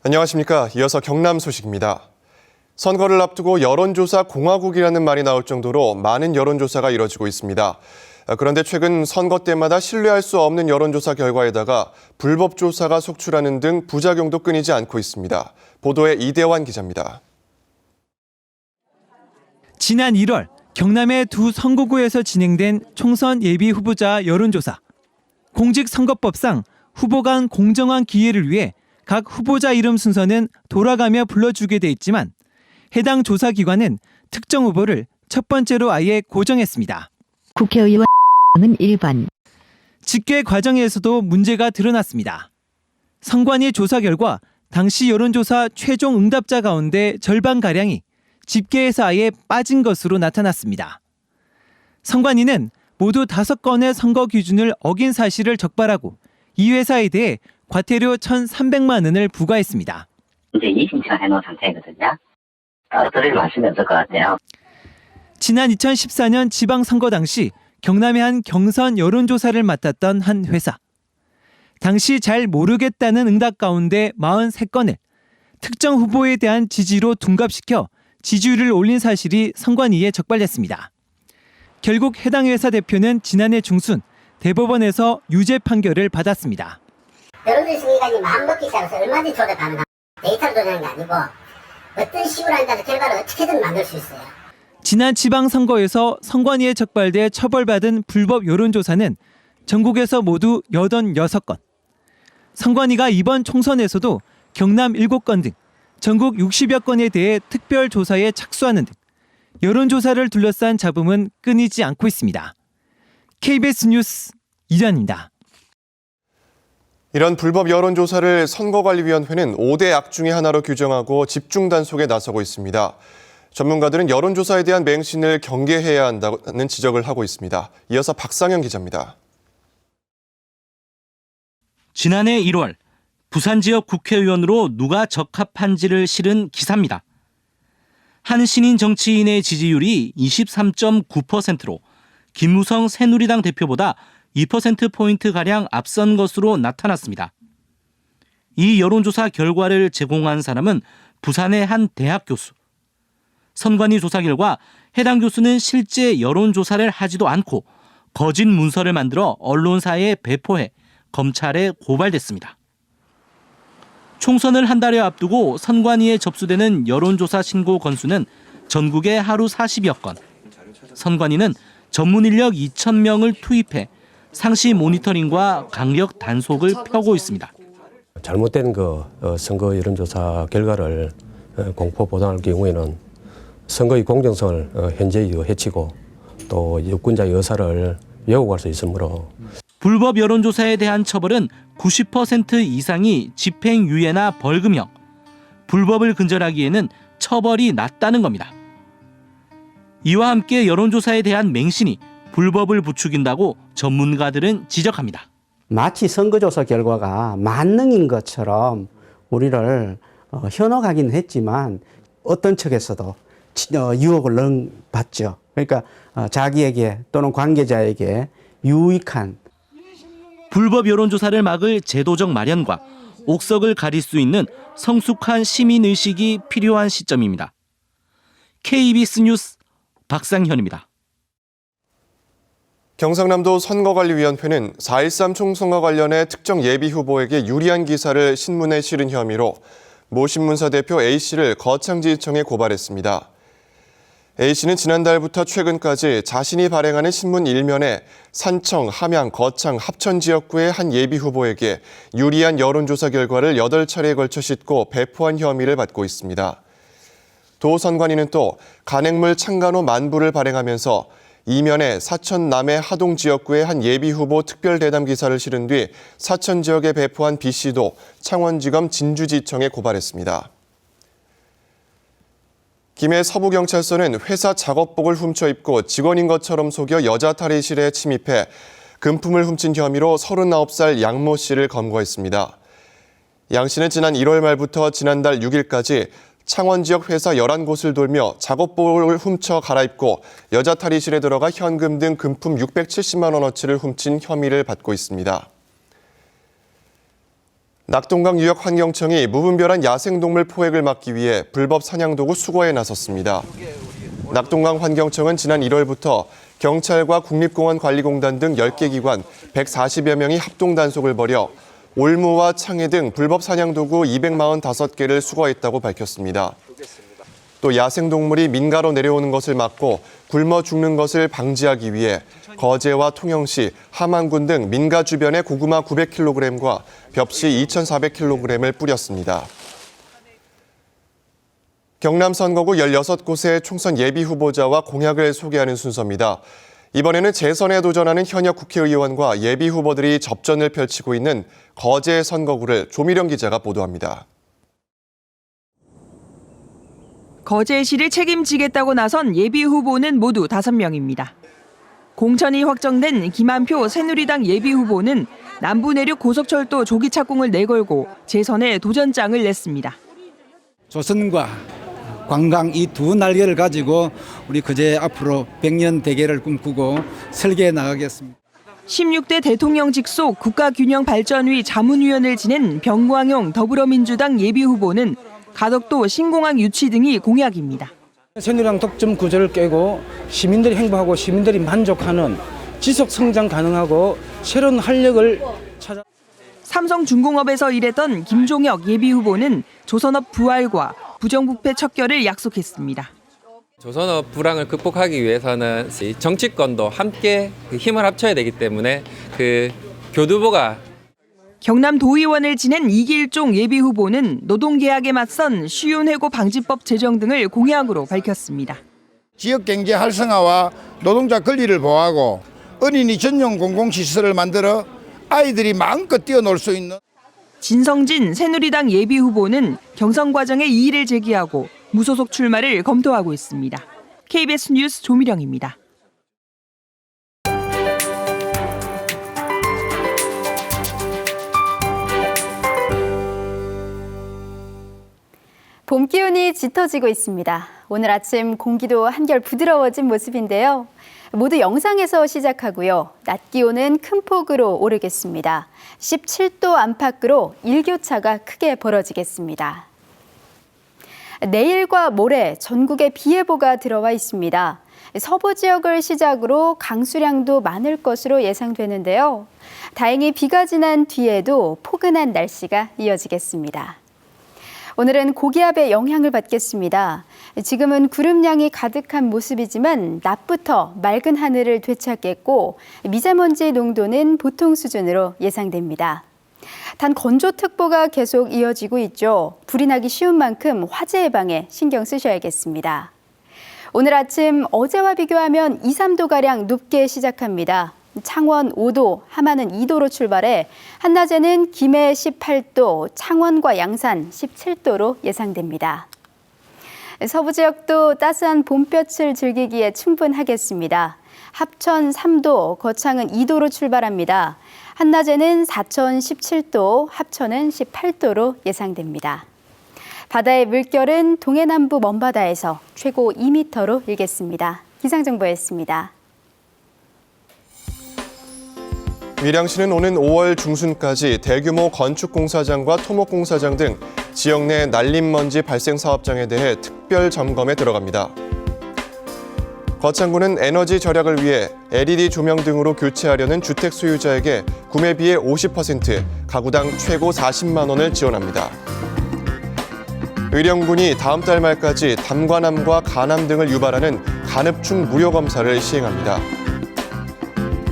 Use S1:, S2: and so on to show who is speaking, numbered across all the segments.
S1: 안녕하십니까. 이어서 경남 소식입니다. 선거를 앞두고 여론조사 공화국이라는 말이 나올 정도로 많은 여론조사가 이뤄지고 있습니다. 그런데 최근 선거 때마다 신뢰할 수 없는 여론조사 결과에다가 불법 조사가 속출하는 등 부작용도 끊이지 않고 있습니다. 보도에 이대환 기자입니다.
S2: 지난 1월 경남의 두 선거구에서 진행된 총선 예비 후보자 여론조사. 공직선거법상 후보 간 공정한 기회를 위해 각 후보자 이름 순서는 돌아가며 불러주게 돼 있지만 해당 조사기관은 특정 후보를 첫 번째로 아예 고정했습니다.
S3: 국회의원은 1번.
S2: 집계 과정에서도 문제가 드러났습니다. 선관위 조사 결과 당시 여론조사 최종 응답자 가운데 절반가량이 집계에서 아예 빠진 것으로 나타났습니다. 선관위는 모두 5건의 선거 기준을 어긴 사실을 적발하고 이 회사에 대해 과태료 1,300만 원을 부과했습니다.
S4: 이제 2심치가 해놓은 상태거든요. 드릴 말씀이 없을 것 같아요.
S2: 지난 2014년 지방선거 당시 경남의 한 경선 여론조사를 맡았던 한 회사. 당시 잘 모르겠다는 응답 가운데 43건을 특정 후보에 대한 지지로 둔갑시켜 지지율을 올린 사실이 선관위에 적발됐습니다. 결국 해당 회사 대표는 지난해 중순 대법원에서 유죄 판결을 받았습니다.
S5: 여론조사 기관이 마음먹기 시작해서 얼마든지 조작 가능합니다. 데이터를 조작하는 게 아니고 어떤 식으로 한다는 결과를 어떻게든 만들 수 있어요.
S2: 지난 지방선거에서 선관위에 적발돼 처벌받은 불법 여론조사는 전국에서 모두 86건. 선관위가 이번 총선에서도 경남 7건 등 전국 60여 건에 대해 특별조사에 착수하는 등 여론조사를 둘러싼 잡음은 끊이지 않고 있습니다. KBS 뉴스 이전입니다.
S1: 이런 불법 여론조사를 선거관리위원회는 5대 악 중의 하나로 규정하고 집중 단속에 나서고 있습니다. 전문가들은 여론조사에 대한 맹신을 경계해야 한다는 지적을 하고 있습니다. 이어서 박상영 기자입니다.
S6: 지난해 1월 부산 지역 국회의원으로 누가 적합한지를 실은 기사입니다. 한 신인 정치인의 지지율이 23.9%로 김무성 새누리당 대표보다 2%포인트가량 앞선 것으로 나타났습니다. 이 여론조사 결과를 제공한 사람은 부산의 한 대학 교수. 선관위 조사 결과 해당 교수는 실제 여론조사를 하지도 않고 거짓 문서를 만들어 언론사에 배포해 검찰에 고발됐습니다. 총선을 한 달여 앞두고 선관위에 접수되는 여론조사 신고 건수는 전국에 하루 40여 건. 선관위는 전문 인력 2,000명을 투입해 상시 모니터링과 강력 단속을 펴고 있습니다.
S7: 잘못된 선거 여론조사 결과를 공포 보도할 경우에는 선거의 공정성을 현저히 해치고 또 유권자의 의사를 왜곡할 수 있으므로
S6: 불법 여론조사에 대한 처벌은 90% 이상이 집행유예나 벌금형, 불법을 근절하기에는 처벌이 낮다는 겁니다. 이와 함께 여론조사에 대한 맹신이 불법을 부추긴다고 전문가들은 지적합니다.
S8: 마치 선거조사 결과가 만능인 것처럼 우리를 현혹하긴 했지만 어떤 측에서도 유혹을 받죠. 그러니까 자기에게 또는 관계자에게 유익한
S6: 불법 여론조사를 막을 제도적 마련과 옥석을 가릴 수 있는 성숙한 시민의식이 필요한 시점입니다. KBS 뉴스 박상현입니다.
S1: 경상남도 선거관리위원회는 4.13 총선과 관련해 특정 예비 후보에게 유리한 기사를 신문에 실은 혐의로 모 신문사 대표 A씨를 거창지청에 고발했습니다. A씨는 지난달부터 최근까지 자신이 발행하는 신문 1면에 산청, 함양, 거창, 합천 지역구의 한 예비 후보에게 유리한 여론조사 결과를 8차례에 걸쳐 싣고 배포한 혐의를 받고 있습니다. 도 선관위는 또 간행물 창간호 만부를 발행하면서 이면에 사천 남해 하동 지역구의 한 예비 후보 특별 대담 기사를 실은 뒤 사천 지역에 배포한 B씨도 창원지검 진주지청에 고발했습니다. 김해 서부경찰서는 회사 작업복을 훔쳐 입고 직원인 것처럼 속여 여자 탈의실에 침입해 금품을 훔친 혐의로 39살 양모 씨를 검거했습니다. 양 씨는 지난 1월 말부터 지난달 6일까지 창원 지역 회사 11곳을 돌며 작업복을 훔쳐 갈아입고 여자 탈의실에 들어가 현금 등 금품 670만 원어치를 훔친 혐의를 받고 있습니다. 낙동강 유역환경청이 무분별한 야생동물 포획을 막기 위해 불법 사냥도구 수거에 나섰습니다. 낙동강 환경청은 지난 1월부터 경찰과 국립공원관리공단 등 10개 기관 140여 명이 합동단속을 벌여 올무와 창해 등 불법 사냥도구 245개를 수거했다고 밝혔습니다. 또 야생동물이 민가로 내려오는 것을 막고 굶어 죽는 것을 방지하기 위해 거제와 통영시, 함안군 등 민가 주변에 고구마 900kg과 벽시 2,400kg을 뿌렸습니다. 경남 선거구 16곳의 총선 예비 후보자와 공약을 소개하는 순서입니다. 이번에는 재선에 도전하는 현역 국회의원과 예비 후보들이 접전을 펼치고 있는 거제 선거구를 조미령 기자가 보도합니다.
S9: 거제시를 책임지겠다고 나선 예비 후보는 모두 5명입니다. 공천이 확정된 김한표 새누리당 예비 후보는 남부 내륙 고속철도 조기 착공을 내걸고 재선에 도전장을 냈습니다.
S10: 조선과 관광 이 두 날개를 가지고 우리 거제 앞으로 100년 대계를 꿈꾸고 설계해 나가겠습니다.
S9: 16대 대통령 직속 국가균형발전위 자문위원을 지낸 병광용 더불어민주당 예비 후보는 가덕도 신공항 유치 등이 공약입니다.
S10: 새누리당 독점 구조를 깨고 시민들이 행복하고 시민들이 만족하는 지속 성장 가능하고 새로운 활력을 찾아.
S9: 삼성중공업에서 일했던 김종혁 예비 후보는 조선업 부활과 부정부패 척결을 약속했습니다.
S11: 조선업 불황을 극복하기 위해서는 정치권도 함께 힘을 합쳐야 되기 때문에 교두보가
S9: 경남 도의원을 지낸 이길종 예비 후보는 노동계약에 맞선 쉬운 해고 방지법 제정 등을 공약으로 밝혔습니다.
S12: 지역경제 활성화와 노동자 권리를 보호하고 어린이 전용 공공시설을 만들어 아이들이 마음껏 뛰어놀 수 있는.
S9: 진성진 새누리당 예비 후보는 경선 과정에 이의를 제기하고 무소속 출마를 검토하고 있습니다. KBS 뉴스 조미령입니다.
S13: 봄 기운이 짙어지고 있습니다. 오늘 아침 공기도 한결 부드러워진 모습인데요. 모두 영상에서 시작하고요. 낮 기온은 큰 폭으로 오르겠습니다. 17도 안팎으로 일교차가 크게 벌어지겠습니다. 내일과 모레 전국에 비 예보가 들어와 있습니다. 서부 지역을 시작으로 강수량도 많을 것으로 예상되는데요. 다행히 비가 지난 뒤에도 포근한 날씨가 이어지겠습니다. 오늘은 고기압의 영향을 받겠습니다. 지금은 구름량이 가득한 모습이지만 낮부터 맑은 하늘을 되찾겠고 미세먼지 농도는 보통 수준으로 예상됩니다. 단 건조특보가 계속 이어지고 있죠. 불이 나기 쉬운 만큼 화재 예방에 신경 쓰셔야겠습니다. 오늘 아침 어제와 비교하면 2, 3도가량 높게 시작합니다. 창원 5도, 함안은 2도로 출발해 한낮에는 김해 18도, 창원과 양산 17도로 예상됩니다. 서부 지역도 따스한 봄볕을 즐기기에 충분하겠습니다. 합천 3도, 거창은 2도로 출발합니다. 한낮에는 사천 17도, 합천은 18도로 예상됩니다. 바다의 물결은 동해남부 먼바다에서 최고 2m로 일겠습니다. 기상정보였습니다.
S1: 밀양시는 오는 5월 중순까지 대규모 건축공사장과 토목공사장 등 지역 내 난림먼지 발생 사업장에 대해 특별 점검에 들어갑니다. 거창구는 에너지 절약을 위해 LED 조명 등으로 교체하려는 주택 소유자에게 구매비의 50%, 가구당 최고 40만 원을 지원합니다. 의령군이 다음 달 말까지 담관암과 간암 등을 유발하는 간흡충 무료 검사를 시행합니다.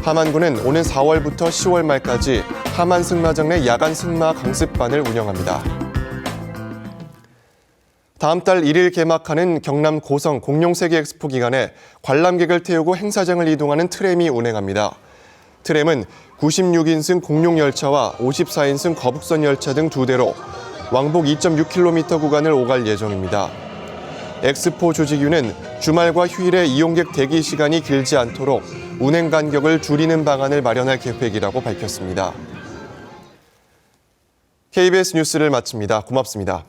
S1: 함안군은 오는 4월부터 10월 말까지 함안 승마장 내 야간 승마 강습반을 운영합니다. 다음 달 1일 개막하는 경남 고성 공룡세계 엑스포 기간에 관람객을 태우고 행사장을 이동하는 트램이 운행합니다. 트램은 96인승 공룡 열차와 54인승 거북선 열차 등 2대로 왕복 2.6km 구간을 오갈 예정입니다. 엑스포 조직위는 주말과 휴일에 이용객 대기 시간이 길지 않도록 운행 간격을 줄이는 방안을 마련할 계획이라고 밝혔습니다. KBS 뉴스를 마칩니다. 고맙습니다.